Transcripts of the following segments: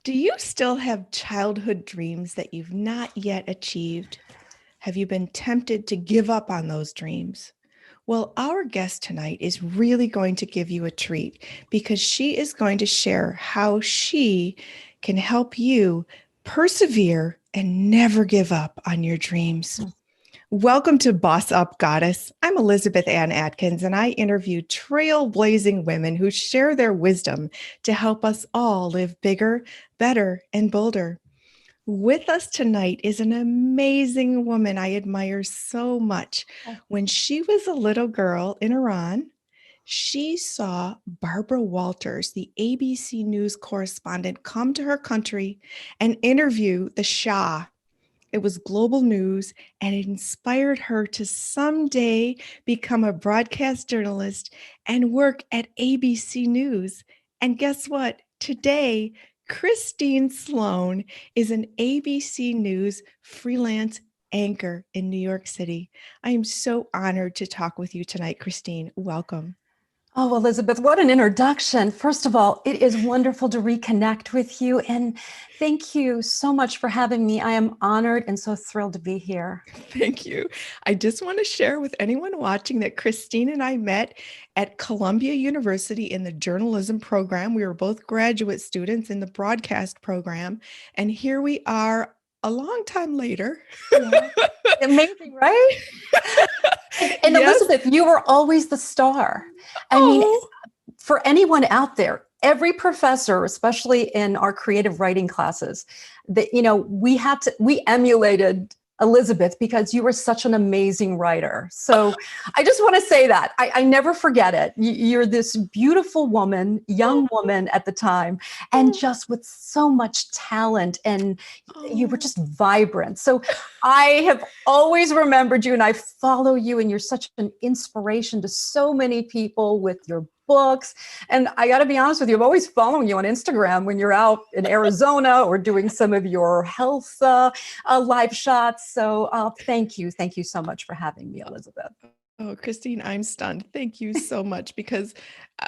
Do you still have childhood dreams that you've not yet achieved? Have you been tempted to give up on those dreams? Well, our guest tonight is really going to give you a treat because she is going to share how she can help you persevere and never give up on your dreams. Welcome to Boss Up Goddess. I'm Elizabeth Ann Atkins, and I interview trailblazing women who share their wisdom to help us all live bigger, better, and bolder. With us tonight is an amazing woman I admire so much. When she was a little girl in Iran, she saw Barbara Walters, the ABC News correspondent, come to her country and interview the Shah. It was global news, and it inspired her to someday become a broadcast journalist and work at ABC News. And guess what? Today, Christine Sloan is an ABC News freelance anchor in New York City. I am so honored to talk with you tonight, Christine. Welcome. Oh, Elizabeth, what an introduction. First of all, it is wonderful to reconnect with you. And thank you so much for having me. I am honored and so thrilled to be here. Thank you. I just want to share with anyone watching that Christine and I met at Columbia University in the journalism program. We were both graduate students in the broadcast program. And here we are a long time later. Yeah. Amazing, right? And Yes. Elizabeth, you were always the star. I mean, for anyone out there, every professor, especially in our creative writing classes, that we emulated Elizabeth because you were such an amazing writer. So I just want to say that I never forget it. You're this beautiful woman, young woman at the time, and just with so much talent, and you were just vibrant. So I have always remembered you, and I follow you, and you're such an inspiration to so many people with your books. And I got to be honest with you, I'm always following you on Instagram when you're out in Arizona or doing some of your health live shots. So thank you. Thank you so much for having me, Elizabeth. Oh, Christine, I'm stunned. Thank you so much because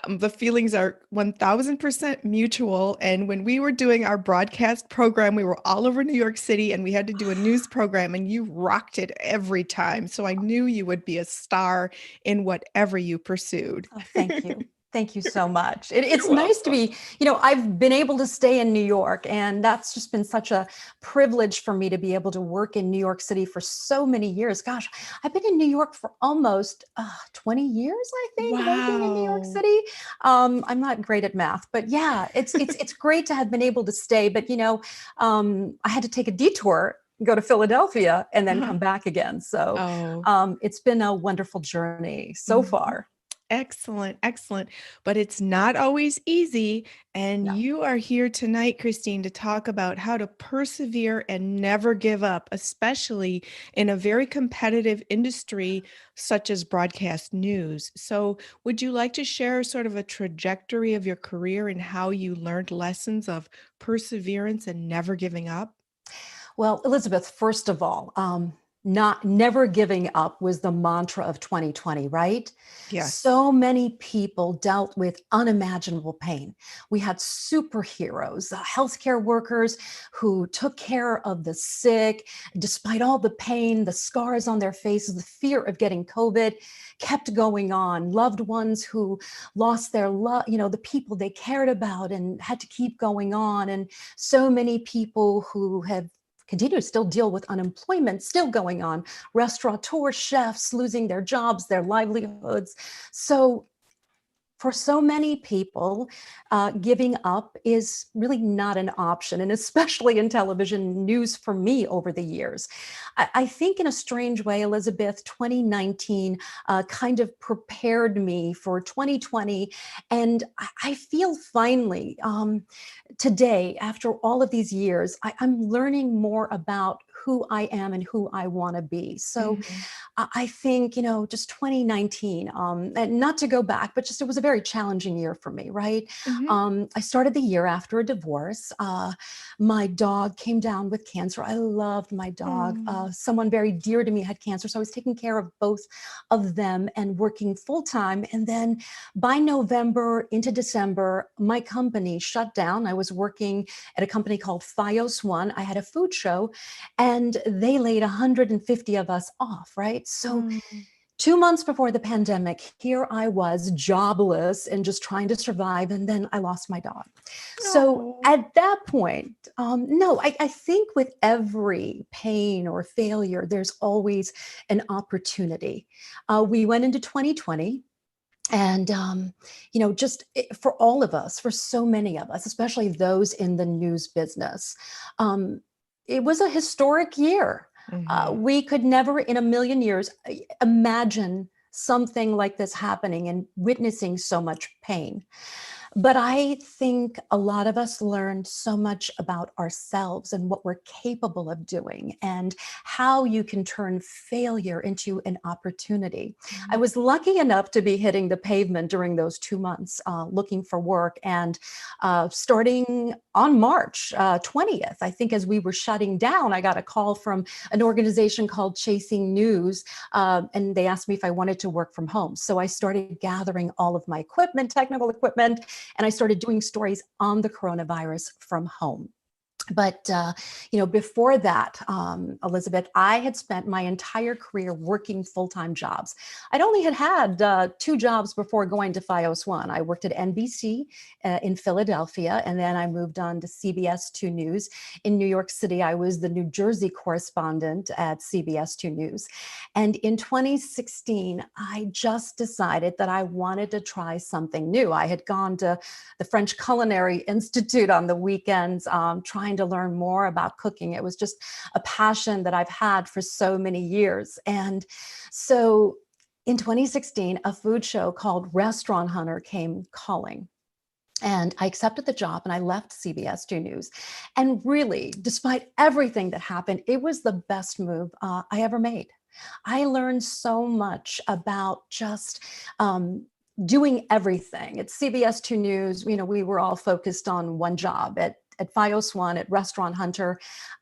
the feelings are 1000% mutual. And when we were doing our broadcast program, we were all over New York City and we had to do a news program, and you rocked it every time. So I knew you would be a star in whatever you pursued. Oh, thank you. Thank you so much. It's nice to be, I've been able to stay in New York, and that's just been such a privilege for me to be able to work in New York City for so many years. Gosh, I've been in New York for almost 20 years, I think, working in New York Wow. City. I'm not great at math, but yeah, it's great to have been able to stay. But, I had to take a detour, go to Philadelphia, and then come back again. So Oh. it's been a wonderful journey so far. Excellent, excellent. But it's not always easy. And No. you are here tonight, Christine, to talk about how to persevere and never give up, especially in a very competitive industry such as broadcast news. So, would you like to share sort of a trajectory of your career and how you learned lessons of perseverance and never giving up? Well, Elizabeth, first of all, not never giving up was the mantra of 2020, right? Yes. So many people dealt with unimaginable pain. We had superheroes, healthcare workers who took care of the sick, despite all the pain, the scars on their faces, the fear of getting COVID kept going on. Loved ones who lost their love, the people they cared about and had to keep going on. And so many people who have continue to still deal with unemployment still going on, restaurateurs, chefs losing their jobs, their livelihoods. So for so many people, giving up is really not an option, and especially in television news for me over the years. I think in a strange way, Elizabeth, 2019 kind of prepared me for 2020. And I feel finally today, after all of these years, I'm learning more about who I am and who I want to be. So Mhm. I think, just 2019, and not to go back, but just it was a very challenging year for me, right? Mhm. I started the year after a divorce. My dog came down with cancer. I loved my dog. Oh. Someone very dear to me had cancer. So I was taking care of both of them and working full time. And then by November into December, my company shut down. I was working at a company called Fios One. I had a food show and they laid 150 of us off, right? So Mm. 2 months before the pandemic, here I was jobless and just trying to survive. And then I lost my dog. So Oh. at that point, no, I think with every pain or failure, there's always an opportunity. We went into 2020. And, for all of us, for so many of us, especially those in the news business, um, it was a historic year. Mhm. We could never in a million years imagine something like this happening and witnessing so much pain. But I think a lot of us learned so much about ourselves and what we're capable of doing and how you can turn failure into an opportunity. I Mhm. was lucky enough to be hitting the pavement during those 2 months looking for work. And starting on March 20th, I think as we were shutting down, I got a call from an organization called Chasing News, and they asked me if I wanted to work from home. So I started gathering all of my equipment, technical equipment, and I started doing stories on the coronavirus from home. But before that, Elizabeth, I had spent my entire career working full-time jobs. I'd only had 2 jobs before going to Fios One. I worked at NBC in Philadelphia, and then I moved on to CBS 2 News in New York City. I was the New Jersey correspondent at CBS 2 News. And in 2016, I just decided that I wanted to try something new. I had gone to the French Culinary Institute on the weekends, trying to learn more about cooking. It was just a passion that I've had for so many years. And so in 2016, a food show called Restaurant Hunter came calling. And I accepted the job and I left CBS 2 News. And really, despite everything that happened, it was the best move I ever made. I learned so much about just doing everything. At CBS 2 News, we were all focused on one job. At Fios One, at Restaurant Hunter,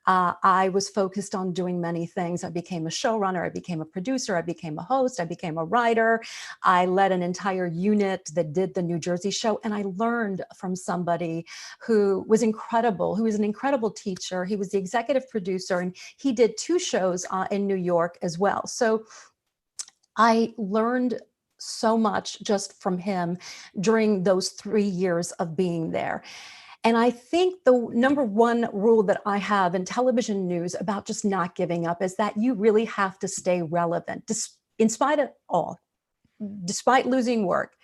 I was focused on doing many things. I became a showrunner, I became a producer, I became a host, I became a writer. I led an entire unit that did the New Jersey show, and I learned from somebody who was incredible, who was an incredible teacher. He was the executive producer, and he did 2 shows in New York as well. So I learned so much just from him during those 3 years of being there. And I think the number one rule that I have in television news about just not giving up is that you really have to stay relevant. In spite of all, despite losing work,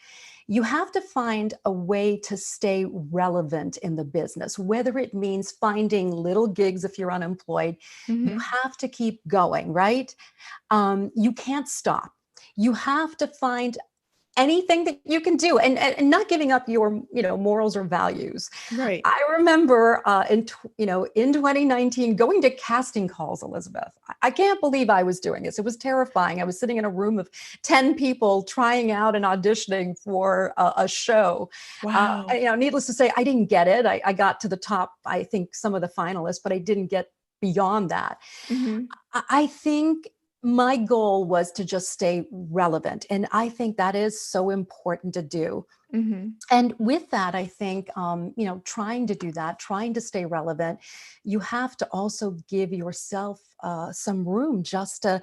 you have to find a way to stay relevant in the business, whether it means finding little gigs if you're unemployed. You Mhm. have to keep going, right? You can't stop. You have to find anything that you can do, and not giving up your morals or values. Right. I remember in 2019 going to casting calls, Elizabeth. I can't believe I was doing this. It was terrifying. I was sitting in a room of 10 people trying out and auditioning for a show. Wow. Needless to say, I didn't get it. I got to the top, I think, some of the finalists, but I didn't get beyond that. Mhm. I think my goal was to just stay relevant. And I think that is so important to do. Mhm. And with that, I think, trying to do that, trying to stay relevant, you have to also give yourself some room just to,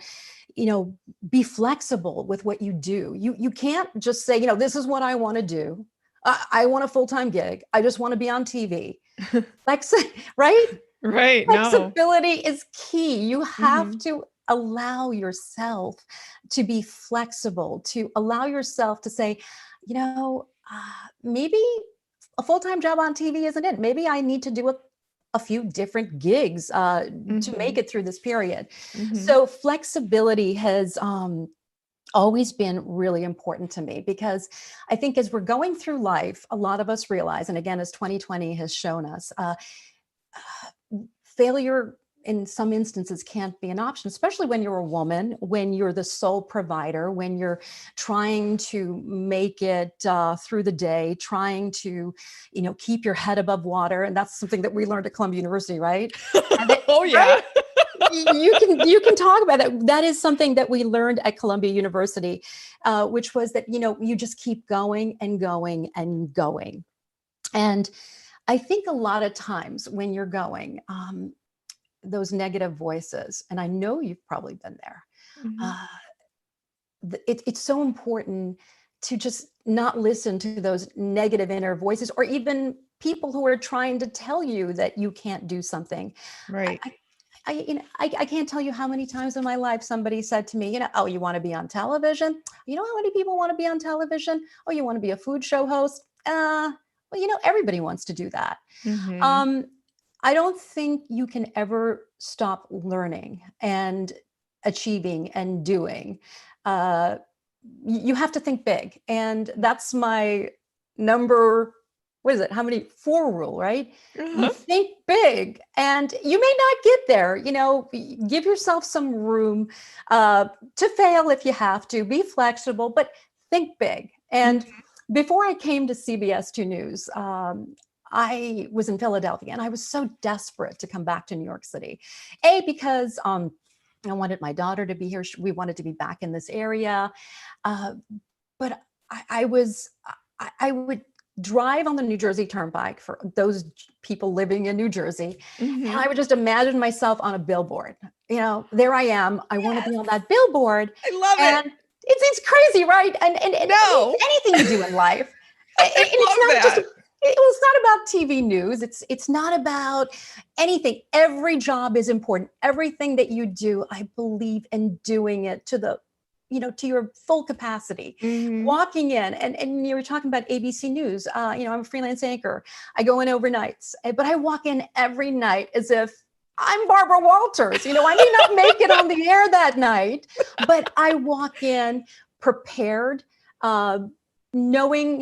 you know, be flexible with what you do. You can't just say, this is what I want to do. I want a full-time gig. I just want to be on TV. Flex, right? Right. No. Flexibility is key. You have Mhm. to allow yourself to be flexible, to allow yourself to say, maybe a full-time job on TV isn't it. Maybe I need to do a few different gigs to make Mhm. it through this period. Mhm. So flexibility has always been really important to me because I think as we're going through life, a lot of us realize, and again, as 2020 has shown us, failure in some instances can't be an option, especially when you're a woman, when you're the sole provider, when you're trying to make it through the day, trying to, keep your head above water. And that's something that we learned at Columbia University, right? And Oh right? yeah. You can talk about that. That is something that we learned at Columbia University, which was that, you just keep going and going and going. And I think a lot of times when you're going, those negative voices, and I know you've probably been there, Mhm. uh, it's so important to just not listen to those negative inner voices, or even people who are trying to tell you that you can't do something. Right. I, I can't tell you how many times in my life somebody said to me, oh, you want to be on television? You know how many people want to be on television? Oh, you want to be a food show host? Well, everybody wants to do that. Mhm. Um, I don't think you can ever stop learning and achieving and doing. Uh, you have to think big. And that's my number, what is it? How many? 4 rule, right? You Uh-huh. think big and you may not get there. Give yourself some room to fail if you have to, be flexible, but think big. And Mhm. before I came to CBS 2 News, I was in Philadelphia and I was so desperate to come back to New York City. Because I wanted my daughter to be here. We wanted to be back in this area. Uh, but I would drive on the New Jersey Turnpike, for those people living in New Jersey. And Mhm. I would just imagine myself on a billboard. There I am. I want to Yes, be on that billboard. I love it. And it's crazy, right? And No, anything you do in life. And I it's love not just, that. it was not about TV news. It's not about anything. Every job is important. Everything that you do, I believe in doing it to your full capacity. Mhm. Walking in, and you were talking about ABC News. I'm a freelance anchor. I go in overnights, but I walk in every night as if I'm Barbara Walters. I may not make it on the air that night, but I walk in prepared, uh, knowing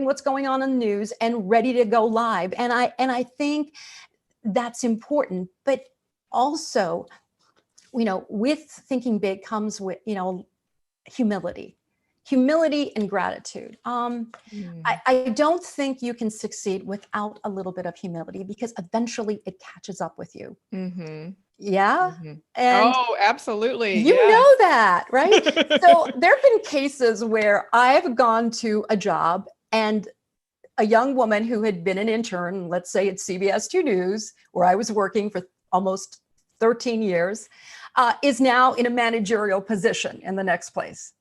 what's going on in the news and ready to go live. And I think that's important. But also, with thinking big comes with, humility and gratitude. Mm. I don't think you can succeed without a little bit of humility, because eventually it catches up with you. Mhm. Yeah. Mhm. And Oh, absolutely. you Yes. know that, right? So there have been cases where I've gone to a job and a young woman who had been an intern, let's say at CBS 2 News, where I was working for almost 13 years, is now in a managerial position in the next place.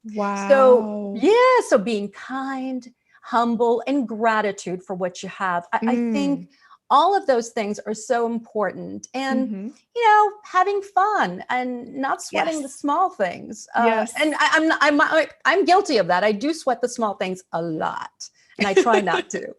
So, Wow. yeah, so being kind, humble, and gratitude for what you have. I think Mm. all of those things are so important. And, Mhm. having fun and not sweating the Yes. small things. And Yes. I'm guilty of that. I do sweat the small things a lot, and I try not to.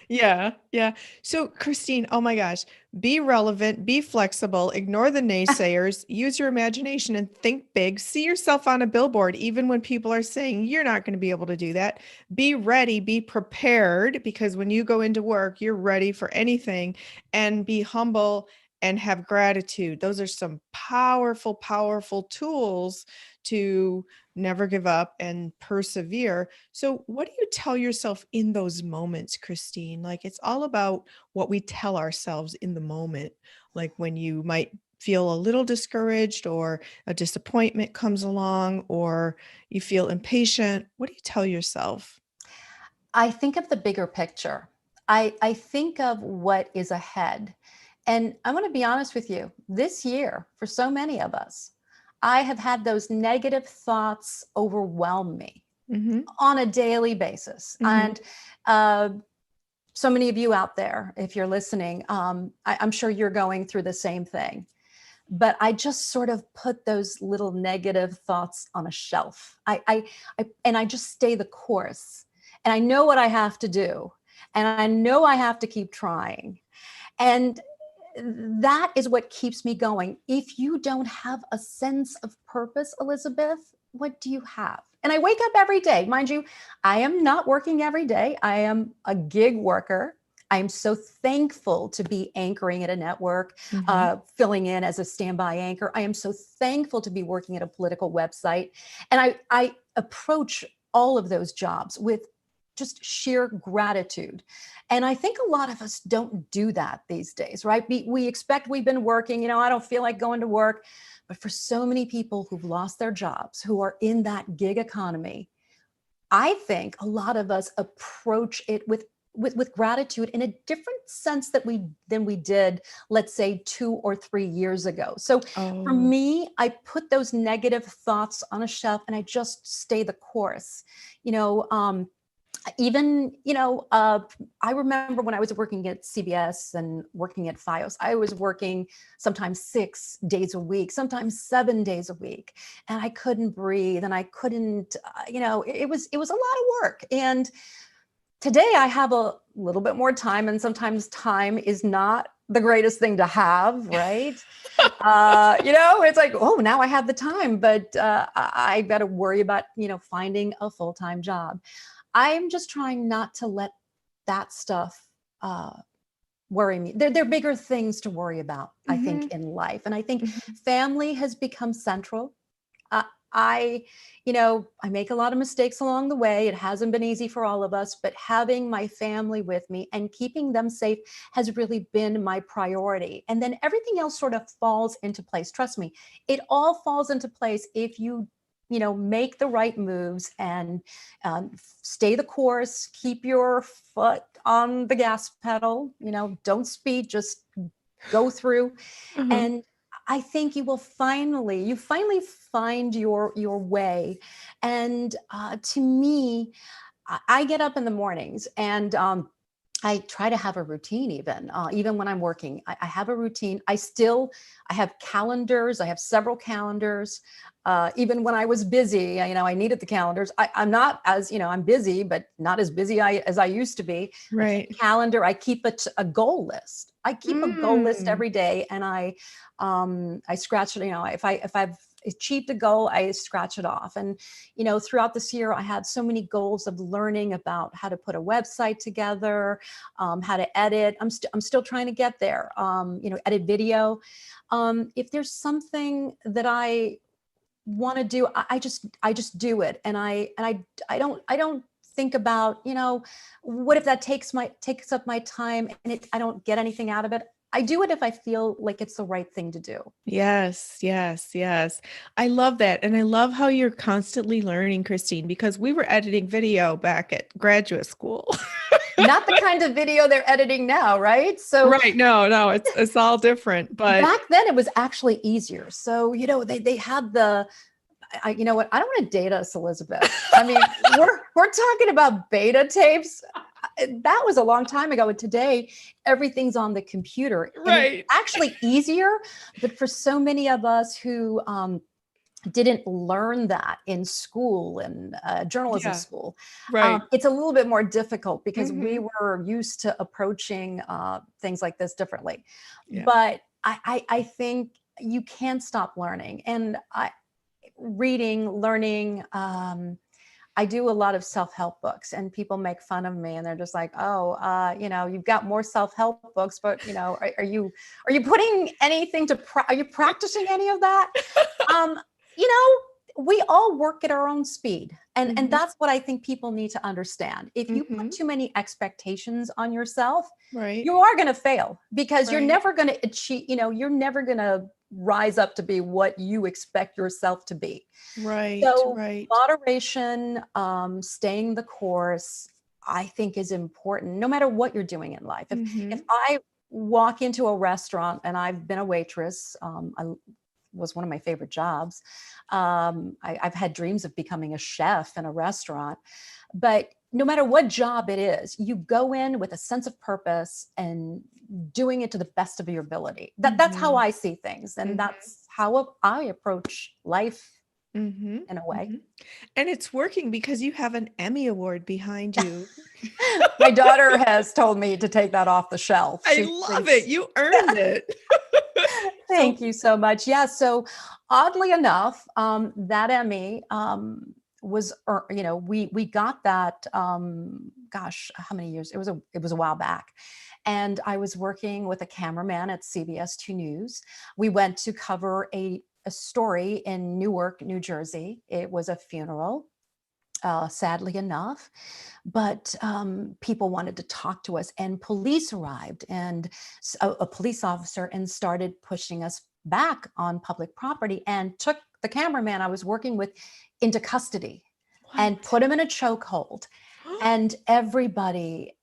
Yeah, yeah. So, Christine, oh my gosh, be relevant, be flexible, ignore the naysayers, use your imagination and think big. See yourself on a billboard, even when people are saying you're not going to be able to do that. Be ready, be prepared, because when you go into work, you're ready for anything, and be humble and have gratitude. Those are some powerful, powerful tools to never give up and persevere. So, what do you tell yourself in those moments, Christine? Like, it's all about what we tell ourselves in the moment. Like, when you might feel a little discouraged, or a disappointment comes along, or you feel impatient, what do you tell yourself? I think of the bigger picture. I think of what is ahead. And I'm going to be honest with you, this year, for so many of us, I have had those negative thoughts overwhelm me Mm-hmm. on a daily basis. Mm-hmm. And uh, so many of you out there, if you're listening, I'm sure you're going through the same thing. But I just sort of put those little negative thoughts on a shelf. And I just stay the course. And I know what I have to do. And I know I have to keep trying. And that is what keeps me going. If you don't have a sense of purpose, Elizabeth, what do you have? And I wake up every day. Mind you, I am not working every day. I am a gig worker. I'm so thankful to be anchoring at a network, Mhm. filling in as a standby anchor. I am so thankful to be working at a political website. And I approach all of those jobs with just sheer gratitude. And I think a lot of us don't do that these days, right? We expect we've been working, I don't feel like going to work. But for so many people who've lost their jobs, who are in that gig economy, I think a lot of us approach it with gratitude in a different sense than we did, let's say 2 or 3 years ago. So for Oh. me, I put those negative thoughts on a shelf and I just stay the course. You know, even I remember when I was working at CBS and working at FiOS, I was working sometimes 6 days a week, sometimes 7 days a week, and I couldn't breathe and I couldn't it was a lot of work. And today I have a little bit more time, and sometimes time is not the greatest thing to have, right? It's like, oh, now I have the time, but I got to worry about finding a full-time job. I'm just trying not to let that stuff uh, worry me. There are bigger things to worry about, I think, Mhm. in life. And I think Mhm. family has become central. Uh, I, I make a lot of mistakes along the way. It hasn't been easy for all of us, but having my family with me and keeping them safe has really been my priority. And then everything else sort of falls into place. Trust me, it all falls into place if make the right moves and stay the course, keep your foot on the gas pedal, don't speed, just go through. Uh-huh. And I think you finally find your way. And to me, I get up in the mornings and I try to have a routine even when I'm working. I have a routine. I have calendars. I have several calendars. Even when I was busy, I needed the calendars. I'm not as, I'm busy, but not as busy as I used to be. I keep Right. a calendar. I keep a goal list. I keep a goal list Mm. every day, and I scratch it. If I've achieved a goal, I scratch it off. And throughout this year, I had so many goals of learning about how to put a website together, how to edit. I'm still trying to get there. Edit video. If there's something that I want to do, I just do it, and I don't think about what if that takes up my time and I don't get anything out of it. I do it if I feel like it's the right thing to do. Yes, yes, yes. I love that. And I love how you're constantly learning, Christine, because we were editing video back at graduate school. Not the kind of video they're editing now, right? So Right. No, no, it's all different. But back then it was actually easier. So, they had you know what? I don't want to date us, Elizabeth. I mean, we're talking about beta tapes. That was a long time ago. And today everything's on the computer and it's right. actually easier. But for so many of us who didn't learn that in school and journalism Yeah. school, Right. it's a little bit more difficult because we Hmm. were used to approaching things like this differently. Yeah. But I think you can't stop learning. And reading, learning. I do a lot of self-help books, and people make fun of me, and they're just like, "Oh, you've got more self-help books, but are you putting anything are you practicing any of that?" Um, you know, we all work at our own speed, and Hmm. that's what I think people need to understand. If you put Hmm. too many expectations on yourself, Right. you are going to fail because you're Right. never going to achieve. You're never going to rise up to be what you expect yourself to be. Right. So Right. moderation, staying the course, I think is important no matter what you're doing in life. If Hmm. I walk into a restaurant, and I've been a waitress, I was one of my favorite jobs. I've had dreams of becoming a chef in a restaurant, but no matter what job it is, you go in with a sense of purpose and doing it to the best of your ability. That's how Hmm. I see things, and Hmm. that's how I approach life Hmm. in a way. Hmm. And it's working because you have an Emmy Award behind you. My daughter has told me to take that off the shelf. I She love it. thinks, You earned it. thank So, you so much. Yeah. So oddly enough, that Emmy we got that. Gosh, how many years? It was a while back, and I was working with a cameraman at CBS 2 News. We went to cover a story in Newark, New Jersey. It was a funeral, sadly enough, but people wanted to talk to us, and police arrived, and a police officer, and started pushing us back on public property and took the cameraman I was working with into custody and What? put him in a chokehold. And everybody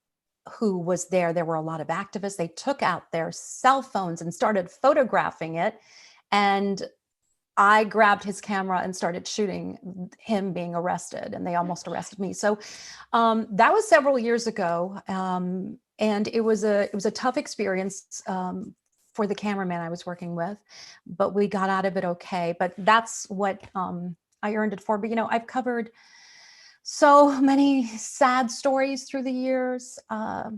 who was there, there were a lot of activists, they took out their cell phones and started photographing it. And I grabbed his camera and started shooting him being arrested, and they almost arrested me. So that was several years ago, and it was a tough experience for the cameraman I was working with, but we got out of it okay. But that's what I earned it for. But I've covered so many sad stories through the years. But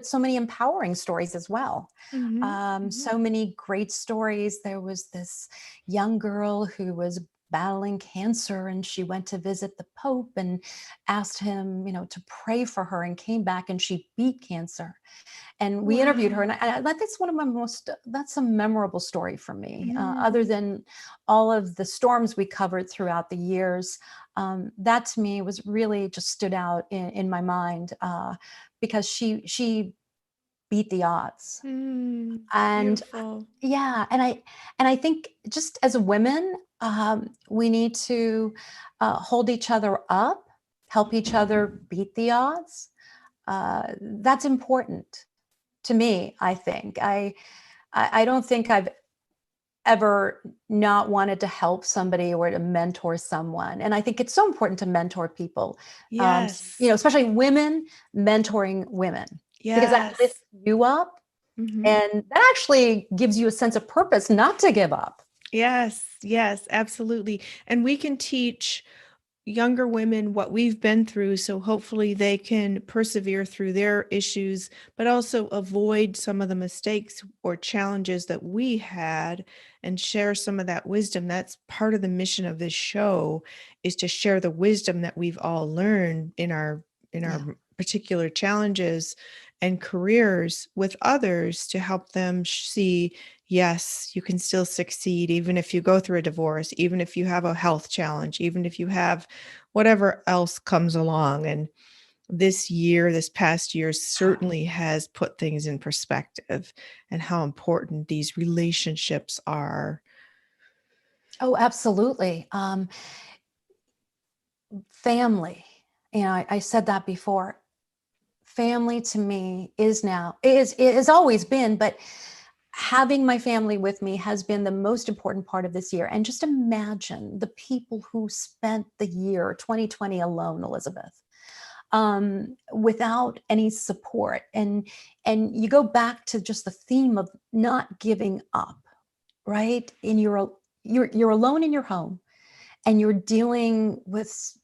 so many empowering stories as well. So many great stories. There was this young girl who was battling cancer, and she went to visit the Pope and asked him, to pray for her, and came back and she beat cancer. And we interviewed her, and that's a memorable story for me. Other than all of the storms we covered throughout the years, that to me was really just stood out in my mind, because she beat the odds. And Beautiful. yeah, and I think just as women, we need to hold each other up, help each other beat the odds. That's important to me. I think I don't think I've ever not wanted to help somebody or to mentor someone. And I think it's so important to mentor people. Yes. Especially women mentoring women, because that Yes. lifts you up, and that actually gives you a sense of purpose not to give up. Yes, yes, absolutely. And we can teach younger women what we've been through, so hopefully they can persevere through their issues, but also avoid some of the mistakes or challenges that we had, and share some of that wisdom. That's part of the mission of this show, is to share the wisdom that we've all learned in our Yeah. particular challenges and careers with others, to help them see, yes, you can still succeed, even if you go through a divorce, even if you have a health challenge, even if you have whatever else comes along. And this past year certainly has put things in perspective, and how important these relationships are. Oh, absolutely. Family. I said that before. Family to me it has always been, but having my family with me has been the most important part of this year. And just imagine the people who spent the year 2020 alone, Elizabeth, without any support. And you go back to just the theme of not giving up, right? And you're alone in your home, and you're dealing with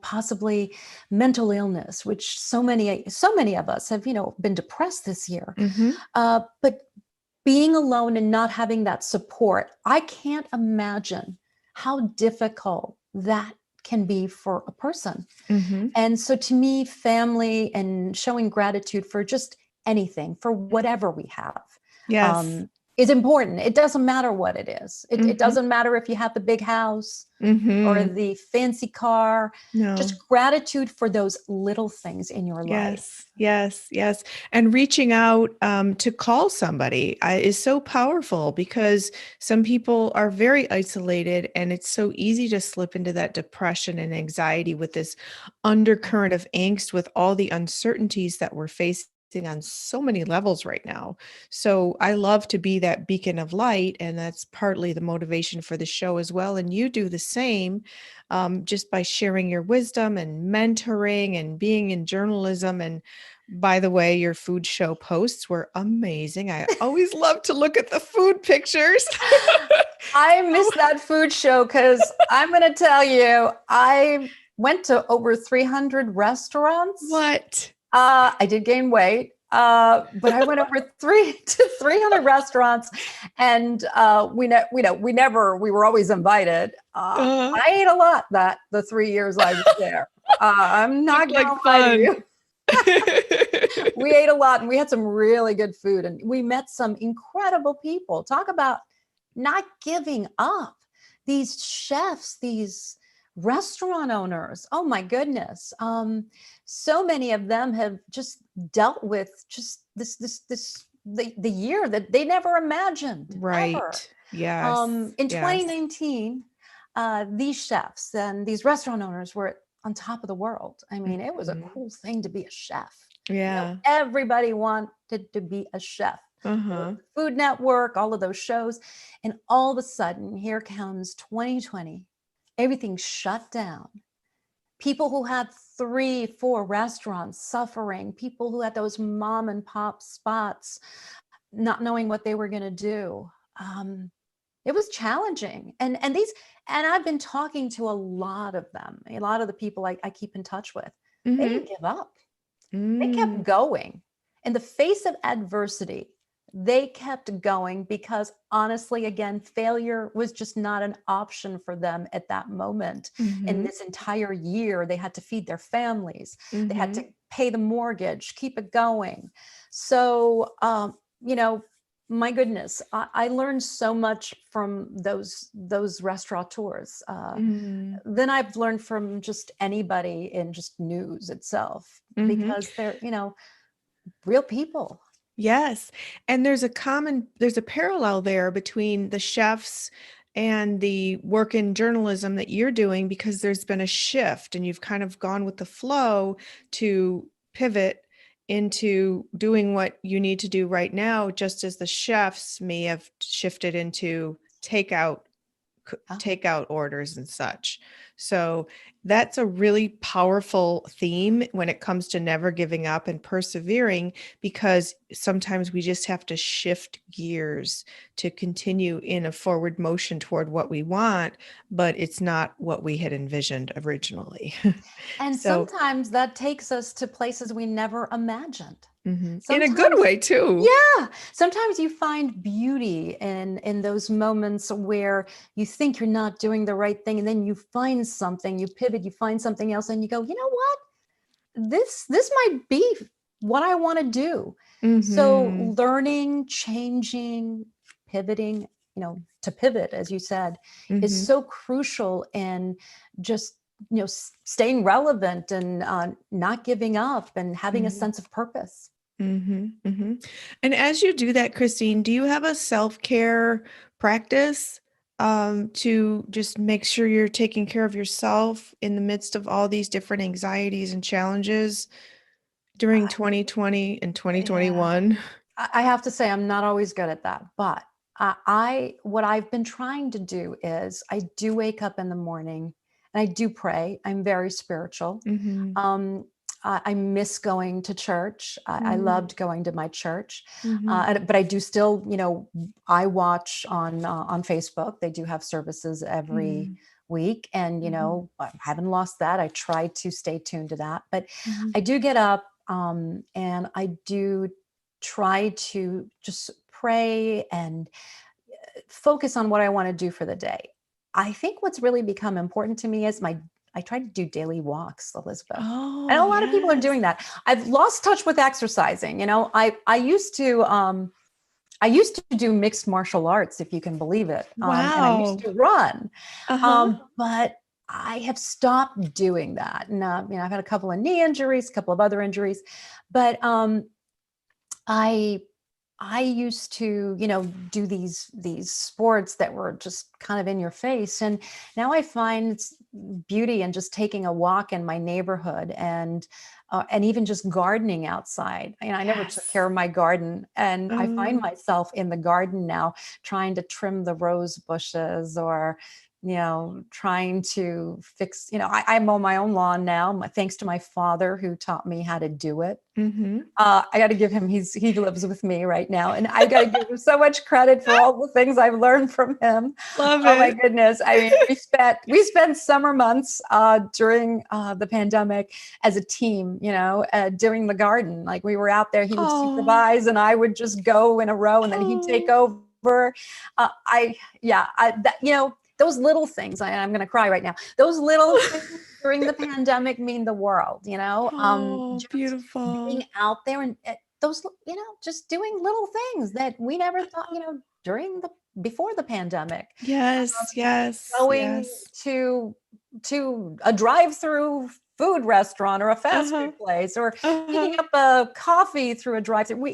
possibly mental illness, which so many of us have been depressed this year. But being alone and not having that support, I can't imagine how difficult that can be for a person. And so to me, family and showing gratitude for just anything, for whatever we have, Yes. is important. It doesn't matter what it is. It doesn't matter if you have the big house or the fancy car. No. Just gratitude for those little things in your life. Yes. And reaching out to call somebody is so powerful, because some people are very isolated, and it's so easy to slip into that depression and anxiety with this undercurrent of angst, with all the uncertainties that we're facing on so many levels right now. So I love to be that beacon of light, and that's partly the motivation for the show as well. And you do the same, just by sharing your wisdom and mentoring and being in journalism. And by the way, your food show posts were amazing. I always love to look at the food pictures. I miss that food show, because I'm going to tell you, I went to over 300 restaurants. What? I did gain weight, but I went over 300 restaurants, and we were always invited. I ate a lot the 3 years I was there. I'm not Looked like going to lie to you. We ate a lot and we had some really good food and we met some incredible people. Talk about not giving up. These chefs, these restaurant owners, oh my goodness. So many of them have just dealt with just the year that they never imagined, ever. Right. Yes. In Yes. 2019, these chefs and these restaurant owners were on top of the world. I mean, it was a cool thing to be a chef. Yeah. Everybody wanted to be a chef. Uh-huh. Food Network, all of those shows. And all of a sudden, here comes 2020. Everything shut down. People who had 3, 4 restaurants suffering, people who had those mom and pop spots, not knowing what they were going to do. It was challenging. And I've been talking to a lot of them, a lot of the people I keep in touch with. They didn't give up. They kept going. In the face of adversity, they kept going because honestly, again, failure was just not an option for them at that moment. In this entire year, they had to feed their families. They had to pay the mortgage, keep it going. So, my goodness, I learned so much from those restaurateurs. Then I've learned from just anybody in just news itself, because they're, real people. Yes. And there's a parallel there between the chefs and the work in journalism that you're doing, because there's been a shift and you've kind of gone with the flow to pivot into doing what you need to do right now, just as the chefs may have shifted into takeout orders and such. So that's a really powerful theme when it comes to never giving up and persevering, because sometimes we just have to shift gears to continue in a forward motion toward what we want, but it's not what we had envisioned originally. And So, sometimes that takes us to places we never imagined. in a good way too. Yeah. Sometimes you find beauty in those moments where you think you're not doing the right thing, and then you find something, you pivot, you find something else, and you go, you know what? This might be what I want to do. So learning, changing, pivoting, to pivot, as you said, is so crucial in just staying relevant and not giving up and having a sense of purpose. And as you do that, Christine, do you have a self-care practice to just make sure you're taking care of yourself in the midst of all these different anxieties and challenges during 2020 and 2021? I have to say, I'm not always good at that, but what I've been trying to do is I do wake up in the morning and I do pray. I'm very spiritual. I miss going to church. I loved going to my church, but I do still, I watch on Facebook. They do have services every week, and I haven't lost that. I try to stay tuned to that, but I do get up, and I do try to just pray and focus on what I want to do for the day. I think what's really become important to me is I try to do daily walks, Elizabeth. Oh, and a lot of people are doing that. I've lost touch with exercising. I used to do mixed martial arts, if you can believe it. And I used to run. But I have stopped doing that. And, I've had a couple of knee injuries, a couple of other injuries, but I used to, do these sports that were just kind of in your face. And now I find beauty in just taking a walk in my neighborhood and even just gardening outside. I never took care of my garden, and I find myself in the garden now trying to trim the rose bushes, or trying to fix, I mow my own lawn now, thanks to my father, who taught me how to do it. I got to give him, he lives with me right now, and I got to give him so much credit for all the things I've learned from him. Love Oh it. my goodness. I mean, we spent summer months during the pandemic as a team, doing the garden. Like, we were out there, he would supervise and I would just go in a row, and then he'd take over. Those little things, I'm going to cry right now. Those little things during the pandemic mean the world, Oh, just being beautiful. out there and those, just doing little things that we never thought, before the pandemic. Yes, yes, Going yes. to a drive-through food restaurant or a fast Uh-huh. food place, or picking Uh-huh. up a coffee through a drive-through.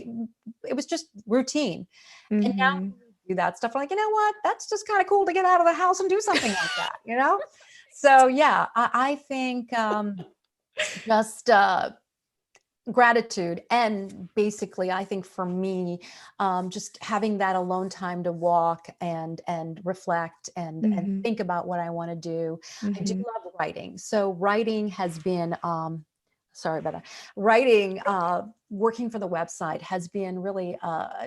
It was just routine. And now Mhm. when we do that stuff, we're like, you know what? That's just kind of cool to get out of the house and do something like that. So yeah, I think just gratitude. And basically, I think for me, just having that alone time to walk and reflect and Mhm. think about what I want to do. I do Mhm. love writing. So writing has been sorry about that. Writing, working for the website has been really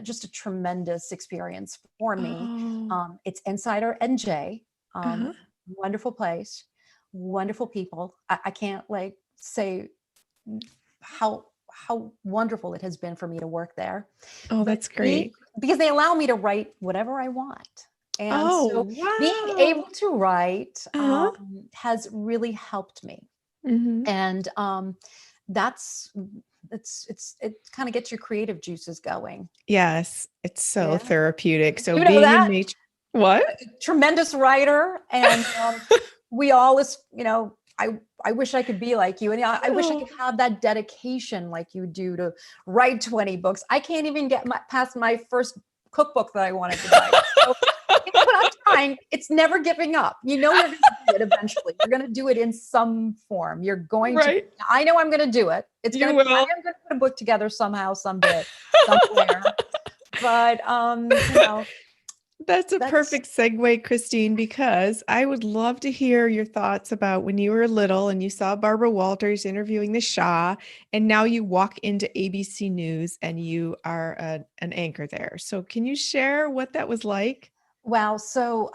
just a tremendous experience for me. Oh. It's Insider NJ, Uh-huh. wonderful place, wonderful people. I can't like say how wonderful it has been for me to work there. Oh, But that's great. because they allow me to write whatever I want. And Oh, so being able wow. to write Uh-huh. has really helped me. Mhm. And that's it kind of gets your creative juices going. Yes, it's so Yeah. therapeutic. So You know being in that? nature. What? Tremendous writer. And we all, I wish I could be like you. And I wish I could Oh. have that dedication like you do to write 20 books. I can't even get past my first cookbook that I wanted to write. So, but I'm trying. It's never giving up. You're going to do it eventually. You're going to do it in some form. You're going to, Right. I know I'm going to do it. You I will. am going to put a book together somehow, someday, somewhere. But, That's a that's, perfect segue, Christine, because I would love to hear your thoughts about when you were little and you saw Barbara Walters interviewing the Shah, and now you walk into ABC News and you are an anchor there. So, can you share what that was like? wow. So,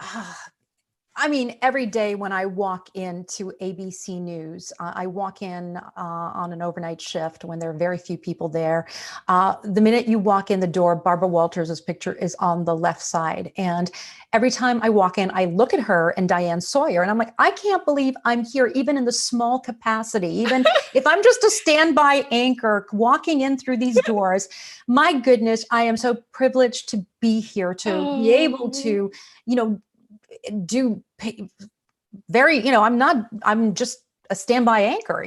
I mean, every day when I walk into ABC News, I walk in on an overnight shift when there are very few people there. The minute you walk in the door, Barbara Walters' picture is on the left side. And every time I walk in, I look at her and Diane Sawyer, and I'm like, I can't believe I'm here, even in the small capacity. Even if I'm just a standby anchor walking in through these doors, my goodness, I am so privileged to be here, to be able Oh, to, you know, do very, I'm just a standby anchor,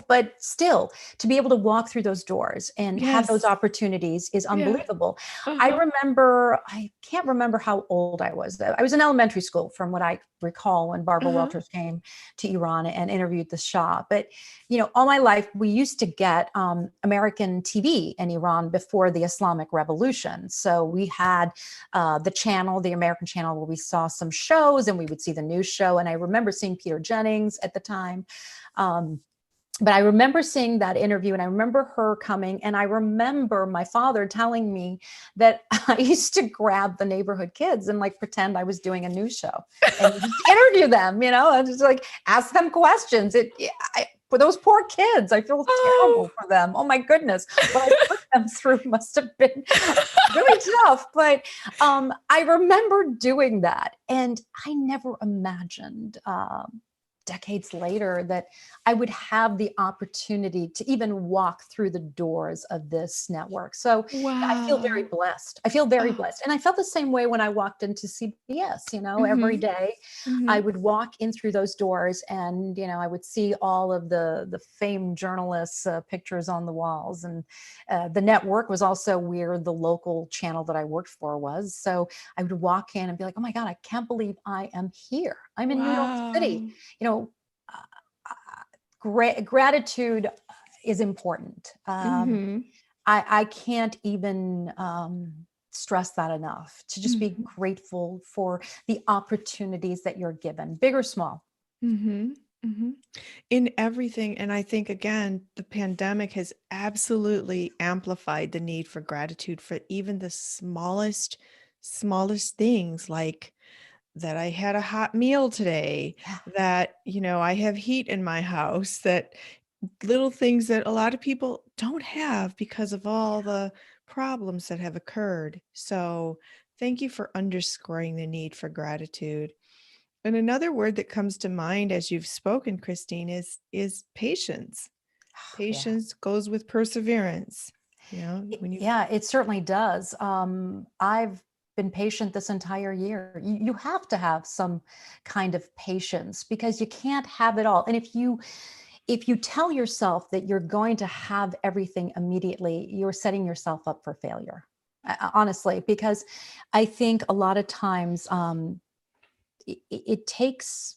but still to be able to walk through those doors and have those yes. opportunities is Yeah. unbelievable. Uh-huh. I can't remember how old I was. I was in elementary school from what I recall when Barbara Uh-huh. Walters came to Iran and interviewed the Shah. But, all my life, we used to get American TV in Iran before the Islamic Revolution. So we had the American channel, where we saw some shows and we would see the news show. And I remember seeing Peter Jennings at the time. Um, but I remember seeing that interview, and I remember her coming, and I remember my father telling me that I used to grab the neighborhood kids and like pretend I was doing a news show and just interview them, and just like ask them questions. For those poor kids, I feel Oh. terrible for them. Oh my goodness, what I put them through must have been really tough. But I remember doing that, and I never imagined decades later that I would have the opportunity to even walk through the doors of this network. So I feel very Wow. blessed. I feel very Oh. blessed. And I felt the same way when I walked into CBS, every Mhm. day I Mhm. would walk in through those doors, and, I would see all of the famed journalists' pictures on the walls. And the network was also where the local channel that I worked for was. So I would walk in and be like, oh my God, I can't believe I am here. I'm in New York City. Wow. You know, gratitude is important. Mhm. I can't even stress that enough, to just be Mhm. grateful for the opportunities that you're given, big or small. Mhm. Mhm. In everything, and I think again, the pandemic has absolutely amplified the need for gratitude for even the smallest things, like that I had a hot meal today, Yeah. that, I have heat in my house, that little things that a lot of people don't have because of all the problems that have occurred. So, thank you for underscoring the need for gratitude. And another word that comes to mind as you've spoken, Christine, is patience. Yeah. Patience goes with perseverance. When you Yeah, it certainly does. I've been patient this entire year. You have to have some kind of patience because you can't have it all. And if you tell yourself that you're going to have everything immediately, you're setting yourself up for failure. Honestly, because I think a lot of times it takes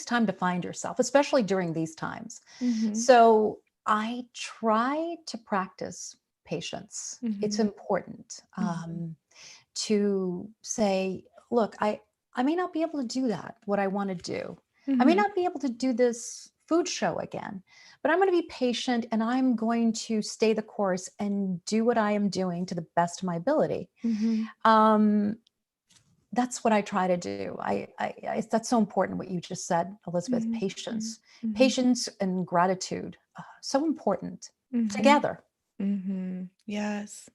time to find yourself, especially during these times. Mhm, So I try to practice patience. It's mhm, important mhm, to say, look, I may not be able to do that, what I want to do. I may mhm, not be able to do this food show again, but I'm going to be patient and I'm going to stay the course and do what I am doing to the best of my ability. mhm, Um, that's what I try to do. That's so important what you just said, Elizabeth. mhm, mhm, Patience, mhm, patience, and gratitude, so important mhm, together. mhm. Yes.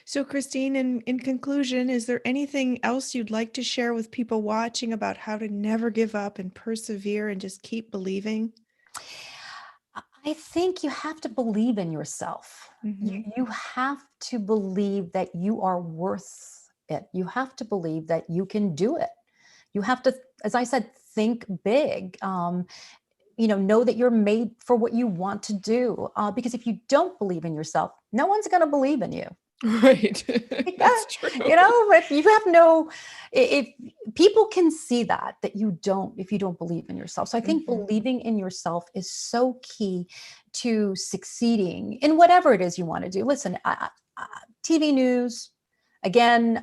So, Christine, in conclusion, is there anything else you'd like to share with people watching about how to never give up and persevere and just keep believing? I think you have to believe in yourself. You, Mhm, you have to believe that you are worth it. You have to believe that you can do it. You have to, as I said, think big. Know that you're made for what you want to do. Because if you don't believe in yourself, no one's going to believe in you. right. Yeah, That's true. if you have no, if people can see that if you don't believe in yourself. So I think Mhm, believing in yourself is so key to succeeding in whatever it is you want to do. Listen, TV news, again,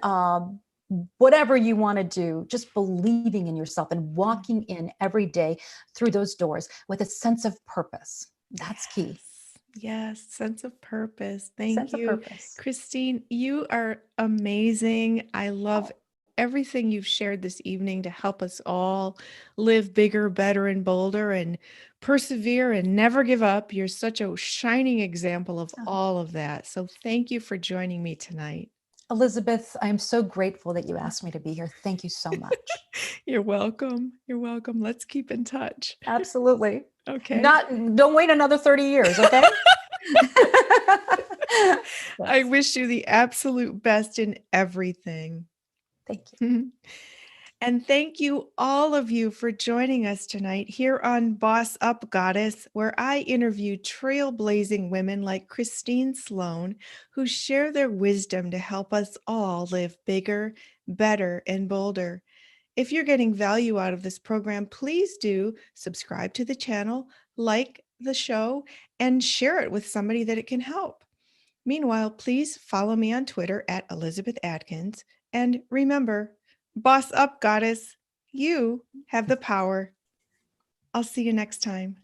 whatever you want to do, just believing in yourself and mhm. walking in every day through those doors with a sense of purpose. That's key. Yes. Yes. Sense of purpose. Thank Sense of you. purpose. Christine, you are amazing. I love Oh, everything you've shared this evening to help us all live bigger, better, and bolder and persevere and never give up. You're such a shining example of oh. all of that. So thank you for joining me tonight. Elizabeth, I am so grateful that you asked me to be here. Thank you so much. You're welcome. You're welcome. Let's keep in touch. Absolutely. Okay. Not don't wait another 30 years, okay? I Yes. wish you the absolute best in everything. Thank you. And thank you, all of you, for joining us tonight here on Boss Up Goddess, where I interview trailblazing women like Christine Sloan, who share their wisdom to help us all live bigger, better, and bolder. If you're getting value out of this program, please do subscribe to the channel, like the show, and share it with somebody that it can help. Meanwhile, please follow me on Twitter at Elizabeth Atkins. And remember, boss up, goddess. You have the power. I'll see you next time.